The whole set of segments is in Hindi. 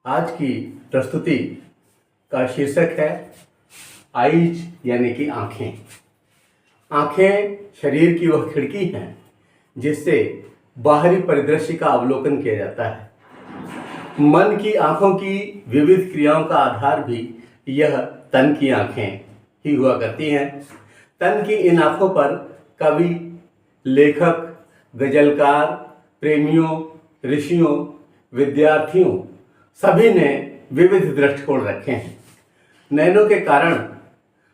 आज की प्रस्तुति का शीर्षक है आईज यानी कि आँखें। आँखें शरीर की वह खिड़की हैं जिससे बाहरी परिदृश्य का अवलोकन किया जाता है। मन की आँखों की विविध क्रियाओं का आधार भी यह तन की आँखें ही हुआ करती हैं। तन की इन आँखों पर कवि, लेखक, गजलकार, प्रेमियों, ऋषियों, विद्यार्थियों सभी ने विविध दृष्टिकोण रखे हैं। नयनों के कारण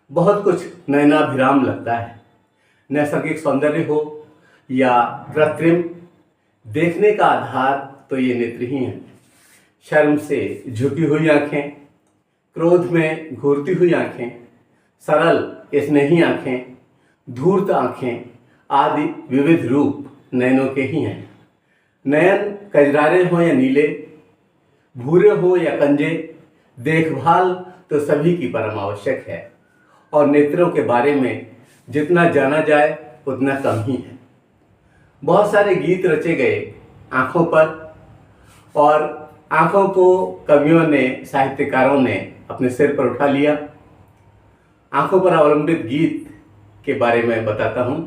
बहुत कुछ नयनाभिराम लगता है। नैसर्गिक सौंदर्य हो या कृत्रिम, देखने का आधार तो ये नेत्र ही हैं। शर्म से झुकी हुई आँखें, क्रोध में घूरती हुई आँखें, सरल स्नेही आँखें, धूर्त आँखें आदि विविध रूप नयनों के ही हैं। नयन कजरारे हों या नीले, भूरे हो या कंजे, देखभाल तो सभी की परम आवश्यक है और नेत्रों के बारे में जितना जाना जाए उतना कम ही है। बहुत सारे गीत रचे गए आँखों पर और आँखों को कवियों ने, साहित्यकारों ने अपने सिर पर उठा लिया। आँखों पर अवलंबित गीत के बारे में बताता हूँ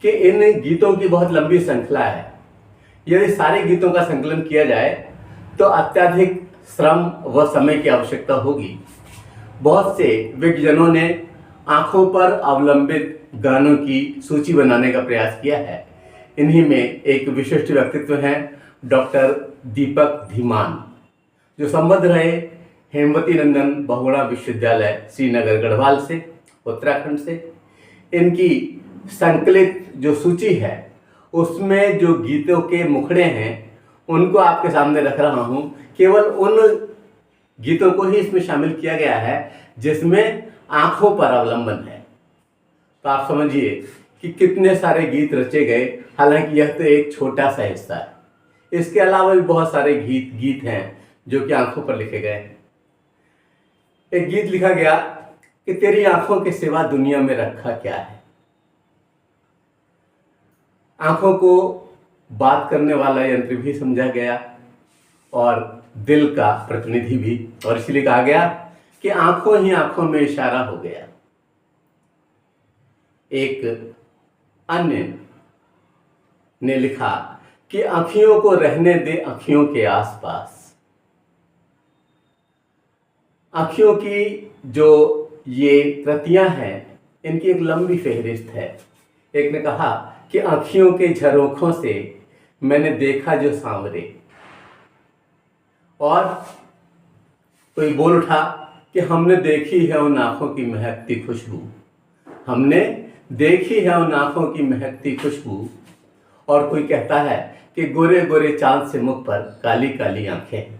कि इन गीतों की बहुत लंबी श्रृंखला है। यदि सारे गीतों का संकलन किया जाए तो अत्यधिक श्रम व समय की आवश्यकता होगी। बहुत से विज्ञजनों ने आँखों पर अवलंबित गानों की सूची बनाने का प्रयास किया है। इन्हीं में एक विशिष्ट व्यक्तित्व हैं डॉक्टर दीपक धीमान, जो संबद्ध रहे हेमवती नंदन बहुगुणा विश्वविद्यालय श्रीनगर गढ़वाल से, उत्तराखंड से। इनकी संकलित जो सूची है उसमें जो गीतों के मुखड़े हैं उनको आपके सामने रख रहा हूँ। केवल उन गीतों को ही इसमें शामिल किया गया है जिसमें आँखों पर अवलंबन है। तो आप समझिए कि कितने सारे गीत रचे गए। हालांकि यह तो एक छोटा सा हिस्सा है। इसके अलावा भी बहुत सारे गीत हैं जो कि आँखों पर लिखे गए हैं। एक गीत लिखा गया कि तेरी आँखों के सिवा दुनिया में रखा क्या है। आँखों को बात करने वाला यंत्र भी समझा गया और दिल का प्रतिनिधि भी, और इसलिए कहा गया कि आँखों ही आँखों में इशारा हो गया। एक अन्य ने लिखा कि आँखियों को रहने दे आँखियों के आसपास। आँखियों की जो ये कृतियां हैं इनकी एक लंबी फहरिस्त है। एक ने कहा कि आँखियों के झरोखों से मैंने देखा जो सांवरे, और कोई बोल उठा कि हमने देखी है उन आँखों की महकती खुशबू, हमने देखी है उन आँखों की महकती खुशबू। और कोई कहता है कि गोरे गोरे चांद से मुख पर काली काली आँखें।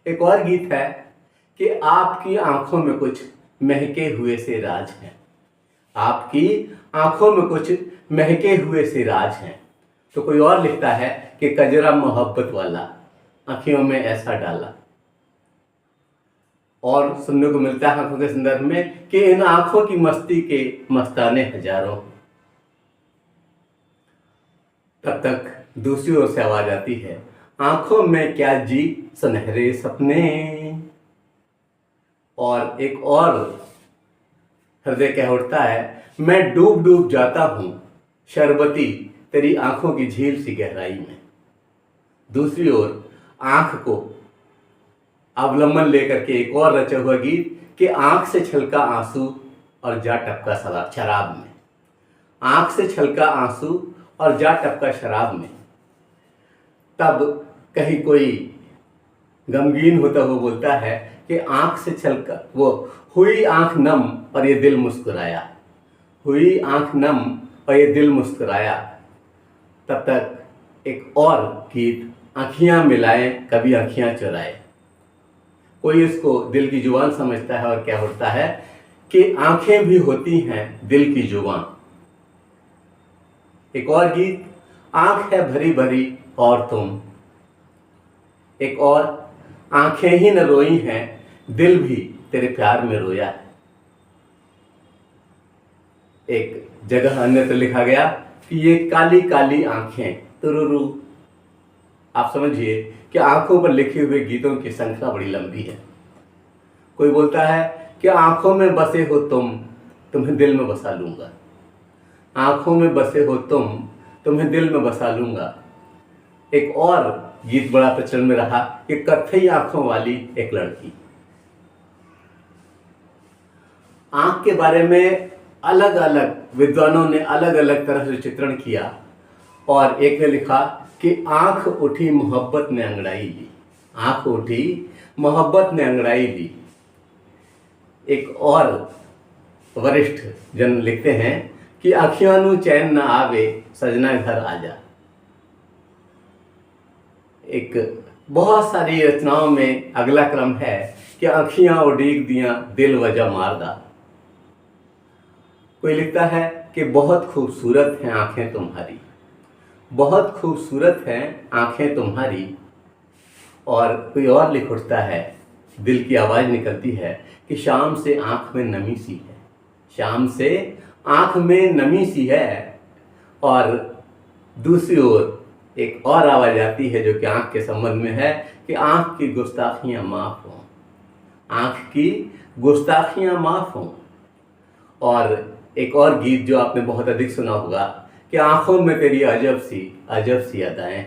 एक और गीत है कि आपकी आँखों में कुछ महके हुए से राज हैं, आपकी आँखों में कुछ महके हुए से राज हैं। तो कोई और लिखता है कि कजरा मोहब्बत वाला आँखियों में ऐसा डाला। और सुनने को मिलता है आँखों के संदर्भ में कि इन आँखों की मस्ती के मस्ताने हजारों। तब तक दूसरी ओर से आवाज आती है, आँखों में क्या जी सुनहरे सपने। और एक और हृदय कह उठता है, मैं डूब डूब जाता हूँ शरबती तेरी आँखों की झील सी गहराई में। दूसरी ओर आँख को अवलंबन लेकर के एक और रचा हुआ गीत कि आँख से छलका आंसू और जा टपका शराब में। आँख से छलका आंसू और जा टपका शराब में। तब कहीं कोई गमगीन होता हुआ बोलता है कि आँख से छलका, वो हुई आँख नम और ये दिल मुस्कुराया, हुई आँख नम और ये दिल मुस्कुराया। तब तक एक और गीत, आँखियाँ मिलाएं कभी आँखियाँ चुराए। कोई इसको दिल की जुबान समझता है और क्या होता है कि आँखें भी होती हैं दिल की जुबान। एक और गीत, आँख है भरी भरी और तुम। एक और, आँखें ही न रोई हैं दिल भी तेरे प्यार में रोया है। एक जगह अन्यत्र लिखा गया कि ये काली काली आँखें तुरुरु, आप समझिए कि आंखों पर लिखे हुए गीतों की संख्या बड़ी लंबी है। कोई बोलता है कि आंखों में बसे हो तुम, तुम्हें दिल में बसा लूंगा। आंखों में बसे हो तुम, तुम्हें दिल में बसा लूंगा। एक और गीत बड़ा प्रचलन में रहा कि कत्थई आंखों वाली एक लड़की। आंख के बारे में अलग अलग विद्वानों ने अलग अलग तरह से चित्रण किया, और एक ने लिखा कि आंख उठी मोहब्बत ने अंगड़ाई ली। आंख उठी मोहब्बत ने अंगड़ाई ली। एक और वरिष्ठ जन लिखते हैं कि अखियां नू चैन न आवे, सजना घर आजा। एक बहुत सारी रचनाओं में अगला क्रम है कि अखियां उडीक दियां, दिल वजह मारदा। कोई लिखता है कि बहुत खूबसूरत हैं आंखें तुम्हारी, बहुत खूबसूरत हैं आंखें तुम्हारी। और कोई और लिख उठता है, दिल की आवाज़ निकलती है कि शाम से आंख में नमी सी है, शाम से आंख में नमी सी है। और दूसरी ओर एक और आवाज़ आती है जो कि आंख के संबंध में है कि आंख की गुस्ताखियाँ माफ़ हों, आंख की गुस्ताखियाँ माफ़ हों। और एक और गीत जो आपने बहुत अधिक सुना होगा कि आंखों में तेरी अजब सी अदाएं,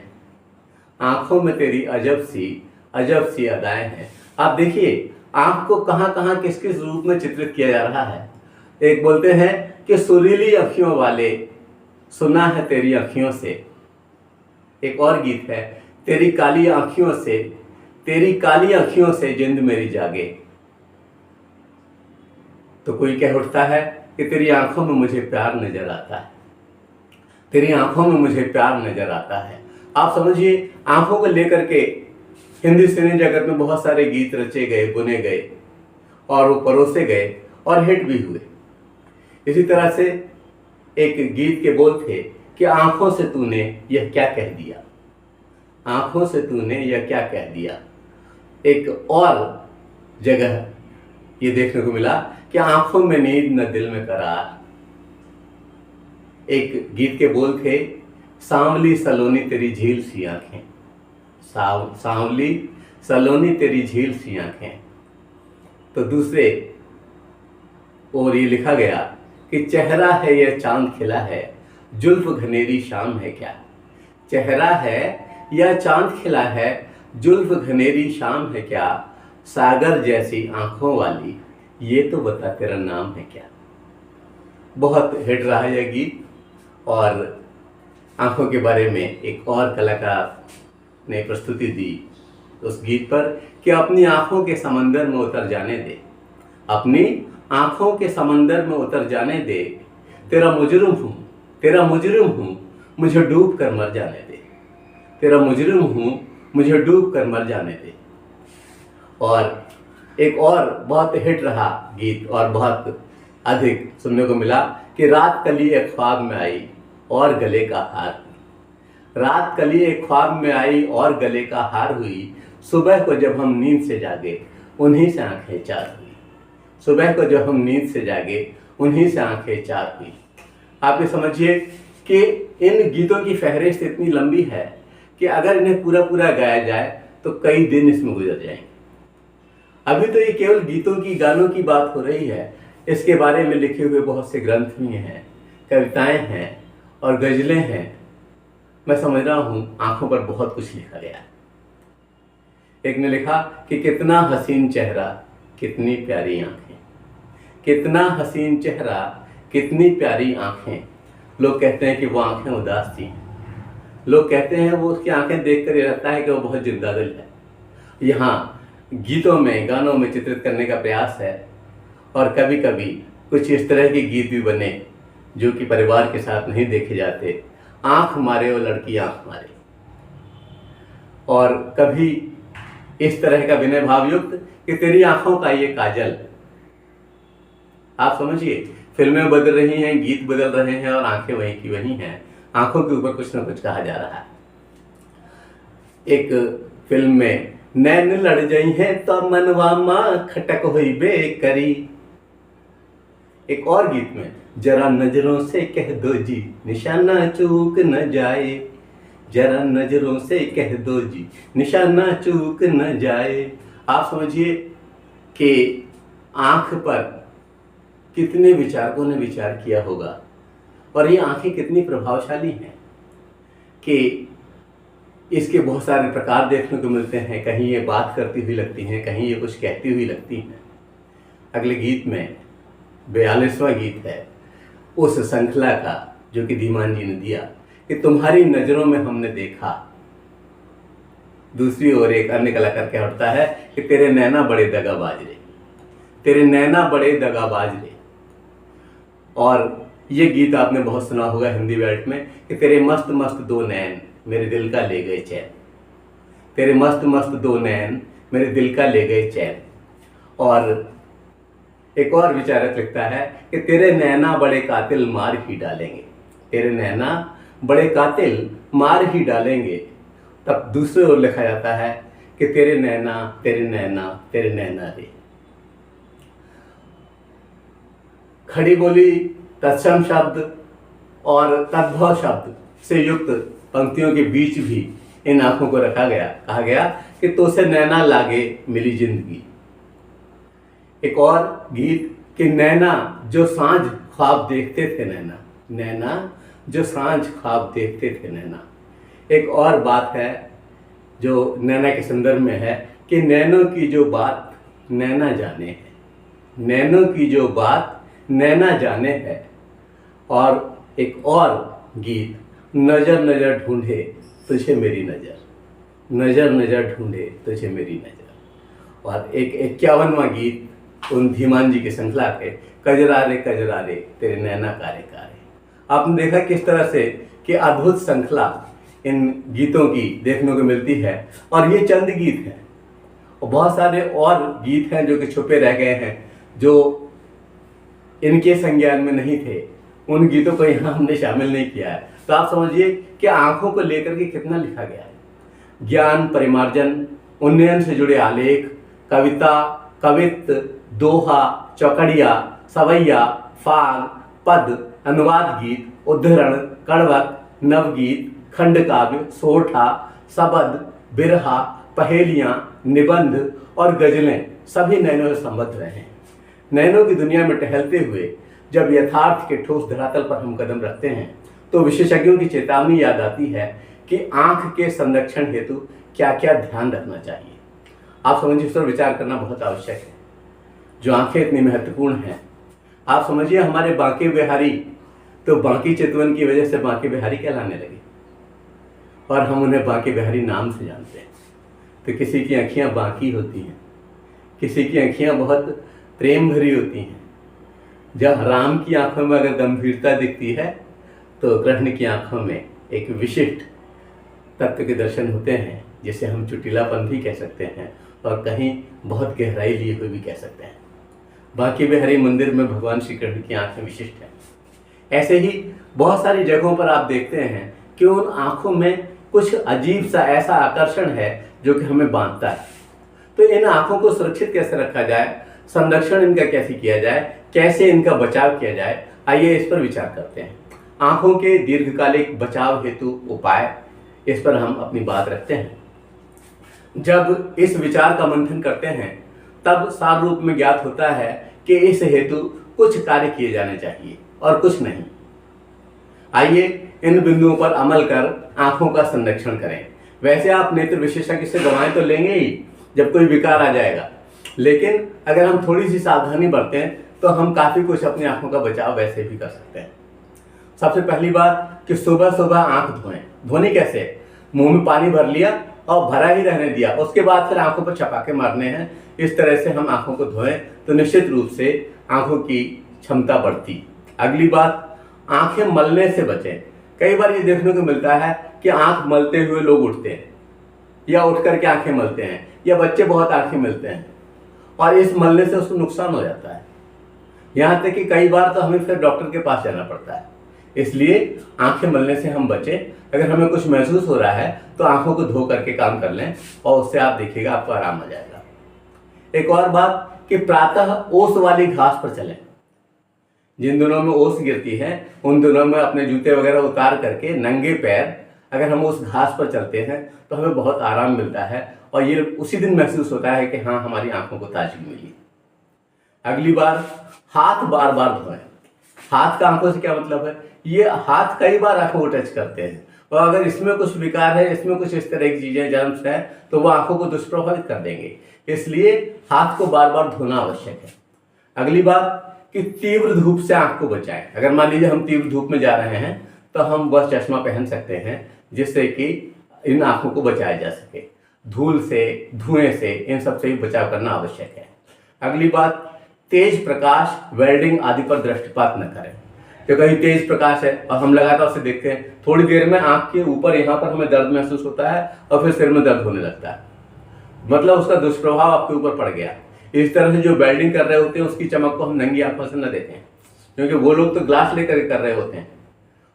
आंखों में तेरी अजब सी अदाएं हैं। आप देखिए आंख को कहाँ कहाँ किस किस रूप में चित्रित किया जा रहा है। एक बोलते हैं कि सुरीली अखियों वाले, सुना है तेरी अखियों से। एक और गीत है, तेरी काली आँखियों से, तेरी काली आँखियों से जिंद मेरी जागे। तो कोई कह उठता है कि तेरी आंखों में मुझे प्यार नजर आता है, तेरी आंखों में मुझे प्यार नजर आता है। आप समझिए आंखों को लेकर के हिंदी सिने जगत में बहुत सारे गीत रचे गए, बुने गए और वो परोसे गए और हिट भी हुए। इसी तरह से एक गीत के बोल थे कि आंखों से तूने यह क्या कह दिया, आंखों से तूने यह क्या कह दिया। एक और जगह ये देखने को मिला कि आंखों में नींद न दिल में करार। एक गीत के बोल थे, सांवली सलोनी तेरी झील सी आंखें, सांवली सलोनी तेरी झील सी आंखें। तो दूसरे और ये लिखा गया कि चेहरा है यह चांद खिला है, जुल्फ घनेरी शाम है क्या। चेहरा है यह चांद खिला है, जुल्फ घनेरी शाम है क्या। सागर जैसी आंखों वाली, ये तो बता तेरा नाम है क्या। बहुत हिट रहा यह गीत। और आंखों के बारे में एक और कलाकार ने प्रस्तुति दी उस गीत पर कि अपनी आंखों के समंदर में उतर जाने दे, अपनी आंखों के समंदर में उतर जाने दे। तेरा मुजरिम हूँ मुझे डूब कर मर जाने दे, तेरा मुजरिम हूँ मुझे डूब कर मर जाने दे। और एक और बहुत हिट रहा गीत और बहुत अधिक सुनने को मिला कि रात कली एक ख्वाब में आई और गले का हार हुई। रात कली एक ख्वाब में आई और गले का हार हुई। सुबह को जब हम नींद से जागे उन्हीं से आंखें चार हुई। सुबह को जब हम नींद से जागे उन्हीं से आंखें चार हुई। आप ये समझिए कि इन गीतों की फहरिस्त इतनी लंबी है कि अगर इन्हें पूरा पूरा गाया जाए तो कई दिन इसमें गुजर जाएंगे। अभी तो ये केवल गीतों की, गानों की बात हो रही है। इसके बारे में लिखे हुए बहुत से ग्रंथ भी हैं, कविताएं हैं और गजलें हैं। मैं समझ रहा हूँ आंखों पर बहुत कुछ लिखा गया है। एक ने लिखा कि कितना हसीन चेहरा कितनी प्यारी आंखें, कितना हसीन चेहरा कितनी प्यारी आंखें। लोग कहते हैं कि वो आंखें उदास थी, लोग कहते हैं वो उसकी आंखें देखकर ये लगता है कि वो बहुत जिंदा दिल है। यहाँ गीतों में, गानों में चित्रित करने का प्रयास है। और कभी कभी कुछ इस तरह के गीत भी बने जो कि परिवार के साथ नहीं देखे जाते। आंख मारे वो लड़की आंख मारे। और कभी इस तरह का विनय भावयुक्त कि तेरी आंखों का ये काजल। आप समझिए फिल्में बदल रही हैं, गीत बदल रहे हैं और आंखें वहीं की वहीं हैं। आंखों के ऊपर कुछ ना कुछ कहा जा रहा है। एक फिल्म में नैन लड़ जाई है तो मनवा मां खटक हुई बेकरी। एक और गीत में जरा नजरों से कह दो जी निशाना चूक न जाए, जरा नजरों से कह दो जी, निशाना चूक न जाए। आप समझिए कि आंख पर कितने विचारकों ने विचार किया होगा, और ये आंखें कितनी प्रभावशाली हैं कि इसके बहुत सारे प्रकार देखने को मिलते हैं। कहीं ये बात करती हुई लगती हैं, कहीं ये कुछ कहती हुई लगती हैं। अगले गीत में 42वां गीत है उस श्रृंखला का, जो कि धीमान जी ने दिया कि तुम्हारी नजरों में हमने देखा। दूसरी ओर एक अन्य कलाकार क्या उठता है कि तेरे नैना बड़े दगाबाज रे, तेरे नैना बड़े दगाबाज रे। और ये गीत आपने बहुत सुना होगा हिंदी बेल्ट में कि तेरे मस्त मस्त दो नैन मेरे दिल का ले गए चैन, तेरे मस्त मस्त दो नैन मेरे दिल का ले गए चैन। और एक और विचारक लिखता है कि तेरे नैना बड़े कातिल मार ही डालेंगे, तेरे नैना बड़े कातिल मार ही डालेंगे। तब दूसरे ओर लिखा जाता है कि तेरे नैना तेरे नैना तेरे नैना रे। खड़ी बोली तत्सम शब्द और तद्भव शब्द से युक्त पंक्तियों के बीच भी इन आंखों को रखा गया। कहा गया कि तो से नैना लागे मिली जिंदगी। एक और गीत कि नैना जो सांझ ख्वाब देखते थे नैना, नैना जो सांझ ख्वाब देखते थे नैना। एक और बात है जो नैना के संदर्भ में है कि नैनों की जो बात नैना जाने है, नैनों की जो बात नैना जाने है। और एक और गीत नजर नजर ढूंढे तुझे मेरी नजर, नजर नजर ढूंढे तुझे मेरी नजर। और एक 51वां गीत उन धीमान जी की श्रृंखला के कजरा रे तेरे नैना कारे कारे। आपने देखा किस तरह से कि अद्भुत श्रृंखला इन गीतों की देखने को मिलती है। और ये चंद गीत हैं और बहुत सारे और गीत हैं जो कि छुपे रह गए हैं, जो इनके संज्ञान में नहीं थे। उन गीतों को यहाँ हमने शामिल नहीं किया है। तो आप समझिए कि आंखों को लेकर के कितना लिखा गया है। ज्ञान, परिमार्जन, उन्नयन से जुड़े आलेख, कविता, कवित्त, दोहा, चौकड़िया, सवैया, फाग, पद, अनुवाद गीत, उद्धरण, कड़वक, नवगीत, खंडकाव्य, सोठा, सबद, बिरहा, पहेलियां, निबंध और गजलें सभी नैनों से संबद्ध रहे हैं। नैनों की दुनिया में टहलते हुए जब यथार्थ के ठोस धरातल पर हम कदम रखते हैं तो विशेषज्ञों की चेतावनी याद आती है कि आंख के संरक्षण हेतु क्या क्या ध्यान रखना चाहिए। आप समझिए, इस पर विचार करना बहुत आवश्यक है। जो आंखें इतनी महत्वपूर्ण हैं, आप समझिए हमारे बांके बिहारी तो बांकी चितवन की वजह से बांके बिहारी कहलाने लगे और हम उन्हें बांके बिहारी नाम से जानते हैं। तो किसी की आँखियाँ बांकी होती हैं, किसी की आँखियाँ बहुत प्रेम भरी होती हैं। जब राम की आंखों में अगर गंभीरता दिखती है तो कृष्ण की आंखों में एक विशिष्ट तत्व के दर्शन होते हैं, जिसे हम चुटिलापन भी कह सकते हैं और कहीं बहुत गहराई लिए हुए भी कह सकते हैं। बांके बिहारी मंदिर में भगवान श्री कृष्ण की आंखें विशिष्ट हैं। ऐसे ही बहुत सारी जगहों पर आप देखते हैं कि उन आंखों में कुछ अजीब सा ऐसा आकर्षण है जो कि हमें बांधता है। तो इन आंखों को सुरक्षित कैसे रखा जाए, संरक्षण इनका कैसे किया जाए, कैसे इनका बचाव किया जाए, आइए इस पर विचार करते हैं। आंखों के दीर्घकालिक बचाव हेतु उपाय, इस पर हम अपनी बात रखते हैं। जब इस विचार का मंथन करते हैं तब सार रूप में ज्ञात होता है कि इस हेतु कुछ कार्य किए जाने चाहिए और कुछ नहीं। आइए इन बिंदुओं पर अमल कर आंखों का संरक्षण करें। वैसे आप नेत्र विशेषज्ञ से दवाएं तो लेंगे ही जब कोई विकार आ जाएगा, लेकिन अगर हम थोड़ी सी सावधानी बरतें तो हम काफ़ी कुछ अपनी आंखों का बचाव वैसे भी कर सकते हैं। सबसे पहली बात कि सुबह सुबह आंख धोएं। धोनी कैसे? मुंह में पानी भर लिया और भरा ही रहने दिया, उसके बाद फिर आंखों पर छपाके मारने हैं। इस तरह से हम आंखों को धोएं तो निश्चित रूप से आंखों की क्षमता बढ़ती। अगली बात, आंखें मलने से बचें। कई बार ये देखने को मिलता है कि आंख मलते हुए लोग उठते हैं या उठ करके आंखें मलते हैं, या बच्चे बहुत आंखें मलते हैं और इस मलने से उसको नुकसान हो जाता है। यहाँ तक कि कई बार तो हमें फिर डॉक्टर के पास जाना पड़ता है। इसलिए आंखें मलने से हम बचें। अगर हमें कुछ महसूस हो रहा है तो आंखों को धो करके काम कर लें और उससे आप देखिएगा आपको आराम आ जाएगा। एक और बात कि प्रातः ओस वाली घास पर चलें। जिन दिनों में ओस गिरती है उन दिनों में अपने जूते वगैरह उतार करके नंगे पैर अगर हम उस घास पर चलते हैं तो हमें बहुत आराम मिलता है और ये उसी दिन महसूस होता है कि हाँ, हमारी आंखों को ताजगी मिली। अगली बार, हाथ बार बार धोएं। हाथ का आंखों से क्या मतलब है? ये हाथ कई बार आंखों को टच करते हैं और अगर इसमें कुछ विकार है, इसमें कुछ इस तरह की चीजें, जर्म्स हैं, तो वो आंखों को दुष्प्रभावित कर देंगे। इसलिए हाथ को बार बार धोना आवश्यक है। अगली बात कि तीव्र धूप से आंख को बचाएं। अगर मान लीजिए हम तीव्र धूप में जा रहे हैं तो हम वह चश्मा पहन सकते हैं जिससे कि इन आंखों को बचाया जा सके। धूल से, धुएं से, इन सब से भी बचाव करना आवश्यक है। अगली बात, तेज प्रकाश, वेल्डिंग आदि पर दृष्टिपात न करें। तो कहीं तेज प्रकाश है और हम लगातार उसे देखते हैं, थोड़ी देर में आंख के ऊपर यहाँ पर हमें दर्द महसूस होता है और फिर सिर में दर्द होने लगता है, मतलब उसका दुष्प्रभाव आपके ऊपर पड़ गया। इस तरह से जो वेल्डिंग कर रहे होते हैं उसकी चमक को हम नंगी आंखों से न देखें, क्योंकि वो लोग तो ग्लास लेकर कर रहे होते हैं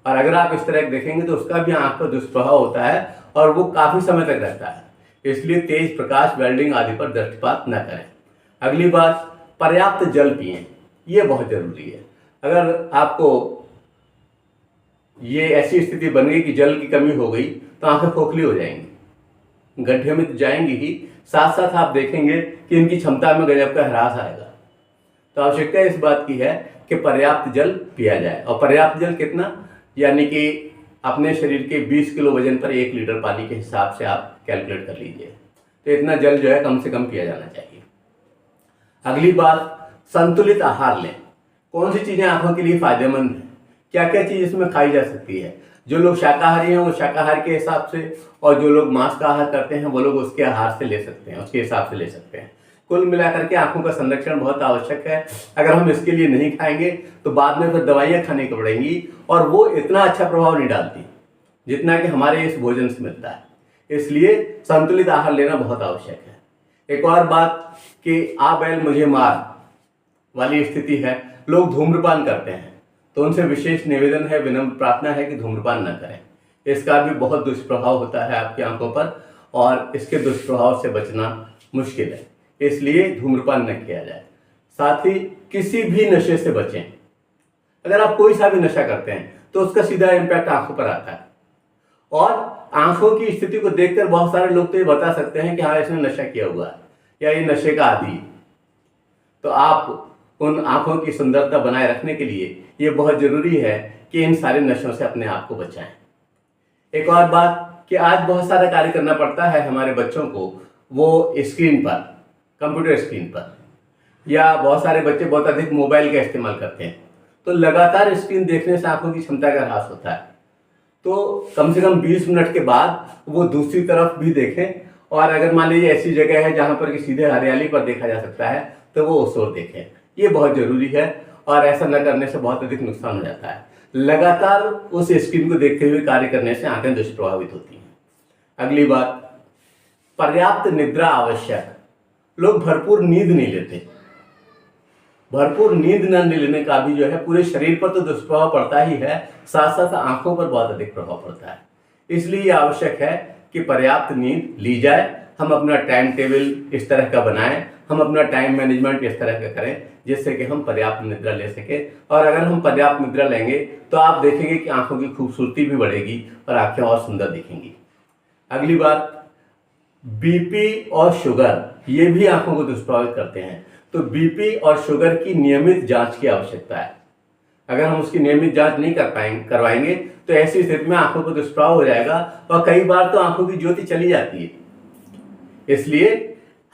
और अगर आप इस तरह देखेंगे तो उसका भी आंख पर दुष्प्रभाव होता है और वो काफी समय तक रहता है। इसलिए तेज प्रकाश, वेल्डिंग आदि पर दृष्टिपात न करें। अगली बात, पर्याप्त जल पिएं। ये बहुत जरूरी है। अगर आपको ये ऐसी स्थिति बन गई कि जल की कमी हो गई तो आंखें खोखली हो जाएंगी, गड्ढे में तो जाएंगी ही, साथ साथ आप देखेंगे कि इनकी क्षमता में गजब का ह्रास आएगा। तो आवश्यकता इस बात की है कि पर्याप्त जल पिया जाए। और पर्याप्त जल कितना, यानी कि अपने शरीर के 20 किलो वजन पर 1 लीटर पानी के हिसाब से आप कैलकुलेट कर लीजिए। तो इतना जल जो है कम से कम पिया जाना चाहिए। अगली बात, संतुलित आहार लें। कौन सी चीजें आंखों के लिए फायदेमंद हैं, क्या क्या चीज इसमें खाई जा सकती है। जो लोग शाकाहारी हैं वो शाकाहार के हिसाब से, और जो लोग मांस का आहार करते हैं वो लोग उसके आहार से ले सकते हैं, उसके हिसाब से ले सकते हैं। कुल मिलाकर के आंखों का संरक्षण बहुत आवश्यक है। अगर हम इसके लिए नहीं खाएंगे तो बाद में फिर दवाइयाँ खानी पड़ेंगी और वो इतना अच्छा प्रभाव नहीं डालती जितना कि हमारे इस भोजन से मिलता है। इसलिए संतुलित आहार लेना बहुत आवश्यक है। एक और बात कि आ बैल मुझे मार वाली स्थिति है, लोग धूम्रपान करते हैं, तो उनसे विशेष निवेदन है, विनम्र प्रार्थना है कि धूम्रपान न करें। इसका भी बहुत दुष्प्रभाव होता है आपकी आंखों पर और इसके दुष्प्रभाव से बचना मुश्किल है, इसलिए धूम्रपान न किया जाए। साथ ही किसी भी नशे से बचें। अगर आप कोई सा भी नशा करते हैं तो उसका सीधा इम्पैक्ट आंखों पर आता है और आंखों की स्थिति को देखकर बहुत सारे लोग तो ये बता सकते हैं कि हाँ, इसने नशा किया हुआ है या ये नशे का आदी है। तो आप उन आंखों की सुंदरता बनाए रखने के लिए ये बहुत जरूरी है कि इन सारे नशों से अपने आप को बचाएं। एक और बात कि आज बहुत सारा कार्य करना पड़ता है हमारे बच्चों को, वो स्क्रीन पर, कंप्यूटर स्क्रीन पर, या बहुत सारे बच्चे बहुत अधिक मोबाइल का इस्तेमाल करते हैं, तो लगातार स्क्रीन देखने से आंखों की क्षमता का ह्रास होता है। तो कम से कम 20 मिनट के बाद वो दूसरी तरफ भी देखें और अगर मान लीजिए ऐसी जगह है जहां पर कि सीधे हरियाली पर देखा जा सकता है तो वो उस ओर देखें। ये बहुत जरूरी है और ऐसा न करने से बहुत अधिक नुकसान हो जाता है। लगातार उस स्क्रीन को देखते हुए कार्य करने से आंखें दुष्प्रभावित होती हैं। अगली बात, पर्याप्त निद्रा आवश्यक। लोग भरपूर नींद नहीं लेते। भरपूर नींद न लेने का भी जो है पूरे शरीर पर तो दुष्प्रभाव पड़ता ही है, साथ साथ आंखों पर बहुत अधिक प्रभाव पड़ता है। इसलिए आवश्यक है कि पर्याप्त नींद ली जाए। हम अपना टाइम टेबल इस तरह का बनाएं, हम अपना टाइम मैनेजमेंट इस तरह का करें जिससे कि हम पर्याप्त निद्रा ले सकें। और अगर हम पर्याप्त निद्रा लेंगे तो आप देखेंगे कि आंखों की खूबसूरती भी बढ़ेगी और आंखें और सुंदर दिखेंगी। अगली बात, बीपी और शुगर, ये भी आंखों को दुष्प्रभावित करते हैं। तो बीपी और शुगर की नियमित जांच की आवश्यकता है। अगर हम उसकी नियमित जांच नहीं करवाएंगे तो ऐसी स्थिति में आंखों को दुष्प्रभाव हो जाएगा और कई बार तो आंखों की ज्योति चली जाती है। इसलिए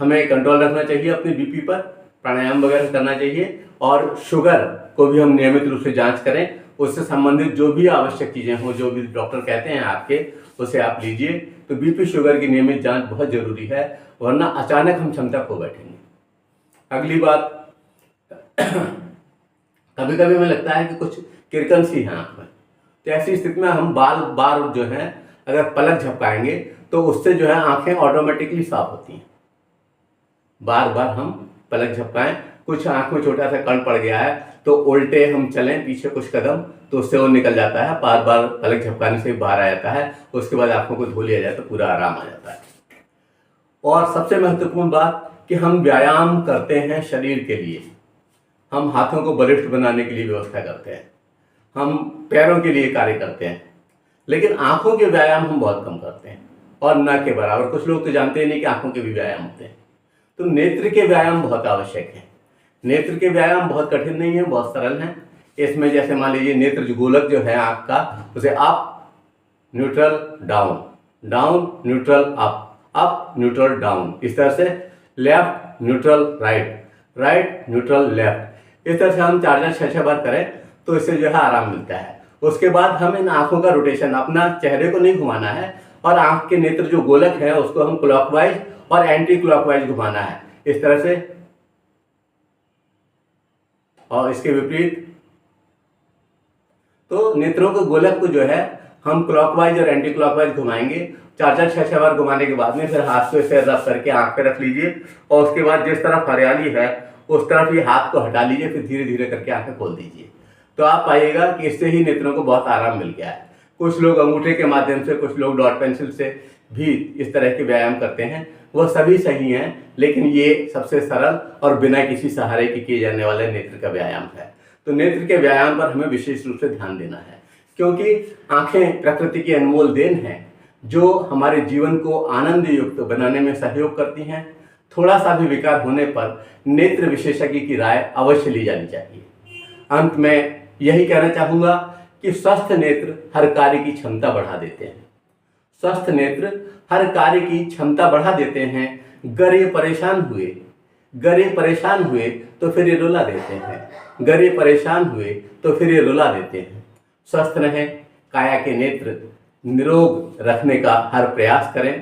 हमें कंट्रोल रखना चाहिए अपने बीपी पर, प्राणायाम वगैरह करना चाहिए और शुगर को भी हम नियमित रूप से जांच करें। उससे संबंधित जो भी आवश्यक चीजें हों, जो भी डॉक्टर कहते हैं आपके, उसे आप लीजिए। तो बीपी शुगर की नियमित जांच बहुत जरूरी है, वरना अचानक हम क्षमता खो बैठेंगे। अगली बात, कभी कभी हमें लगता है कि कुछ किरकन सी है आंख में, तो ऐसी स्थिति में हम बार बार जो है अगर पलक झपकाएंगे तो उससे जो है आंखें ऑटोमेटिकली साफ होती हैं। बार बार हम पलक झपकाएं। कुछ आंख में छोटा सा कण पड़ गया है तो उल्टे हम चलें पीछे कुछ कदम तो उससे वो निकल जाता है। बार बार पलक झपकाने से बाहर आ जाता है, उसके बाद आंखों को धो लिया जाए तो पूरा आराम आ जाता है। और सबसे महत्वपूर्ण बात कि हम व्यायाम करते हैं शरीर के लिए, हम हाथों को बलिष्ठ बनाने के लिए व्यवस्था करते हैं, हम पैरों के लिए कार्य करते हैं, लेकिन आंखों के व्यायाम हम बहुत कम करते हैं और न के बराबर। कुछ लोग तो जानते ही नहीं कि आंखों के भी व्यायाम होते हैं। तो नेत्र के व्यायाम बहुत आवश्यक है। नेत्र के व्यायाम बहुत कठिन नहीं है, बहुत सरल है। इसमें जैसे मान लीजिए नेत्र जो गोलक जो है आंख का, उसे up neutral down, down neutral up neutral down, इस तरह से left neutral right, right neutral left, इस तरह से हम 4 6 बार करें तो इससे जो है आराम मिलता है। उसके बाद हम इन आंखों का रोटेशन, अपना चेहरे को नहीं घुमाना है और आंख के नेत्र जो गोलक है उसको हम क्लॉकवाइज और एंटी क्लॉकवाइज घुमाना है, इस तरह से, और इसके विपरीत। तो नेत्रों के गोलक को जो है हम क्लॉकवाइज और एंटी क्लॉकवाइज घुमाएंगे। 4 6 बार घुमाने के बाद में फिर हाथ को इसे रब करके आंख पे रख लीजिए और उसके बाद जिस तरफ हरियाली है उस तरफ ये हाथ को हटा लीजिए, फिर धीरे धीरे करके आंखें खोल दीजिए। तो आप पाइएगा कि इससे ही नेत्रों को बहुत आराम मिल गया है। कुछ लोग अंगूठे के माध्यम से, कुछ लोग डॉट पेंसिल से भी इस तरह के व्यायाम करते हैं, वह सभी सही हैं, लेकिन ये सबसे सरल और बिना किसी सहारे के किए जाने वाले नेत्र का व्यायाम है। तो नेत्र के व्यायाम पर हमें विशेष रूप से ध्यान देना है, क्योंकि आंखें प्रकृति की अनमोल देन हैं जो हमारे जीवन को आनंद युक्त बनाने में सहयोग करती हैं। थोड़ा सा भी विकार होने पर नेत्र विशेषज्ञ की राय अवश्य ली जानी चाहिए। अंत में यही कहना चाहूँगा कि स्वस्थ नेत्र हर कार्य की क्षमता बढ़ा देते हैं। स्वस्थ नेत्र हर कार्य की क्षमता बढ़ा देते हैं। गर ये परेशान हुए तो फिर ये रुला देते हैं, गर ये परेशान हुए तो फिर ये रुला देते हैं। स्वस्थ रहें, काया के नेत्र निरोग रखने का हर प्रयास करें,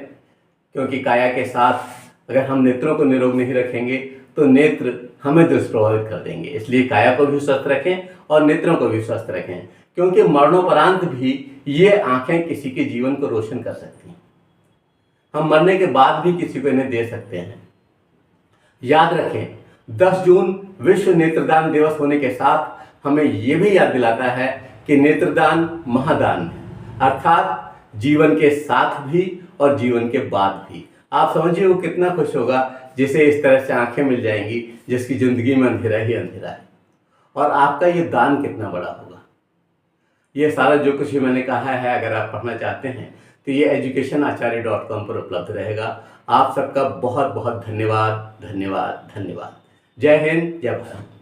क्योंकि काया के साथ अगर हम नेत्रों को निरोग नहीं रखेंगे तो नेत्र हमें दुष्प्रभावित कर देंगे। इसलिए काया को भी स्वस्थ रखें और नेत्रों को भी स्वस्थ रखें, क्योंकि मरणोपरांत भी ये आंखें किसी के जीवन को रोशन कर सकती हैं। हम मरने के बाद भी किसी को इन्हें दे सकते हैं। याद रखें, 10 जून विश्व नेत्रदान दिवस होने के साथ हमें ये भी याद दिलाता है कि नेत्रदान महादान है, अर्थात जीवन के साथ भी और जीवन के बाद भी। आप समझिए वो कितना खुश होगा जिसे इस तरह से आंखें मिल जाएंगी, जिसकी जिंदगी में अंधेरा ही अंधेरा है। और आपका ये दान कितना बड़ा होगा। ये सारा जो कुछ भी मैंने कहा है, अगर आप पढ़ना चाहते हैं तो ये educationacharya.com पर उपलब्ध रहेगा। आप सबका बहुत बहुत धन्यवाद, धन्यवाद, धन्यवाद। जय हिंद, जय भारत।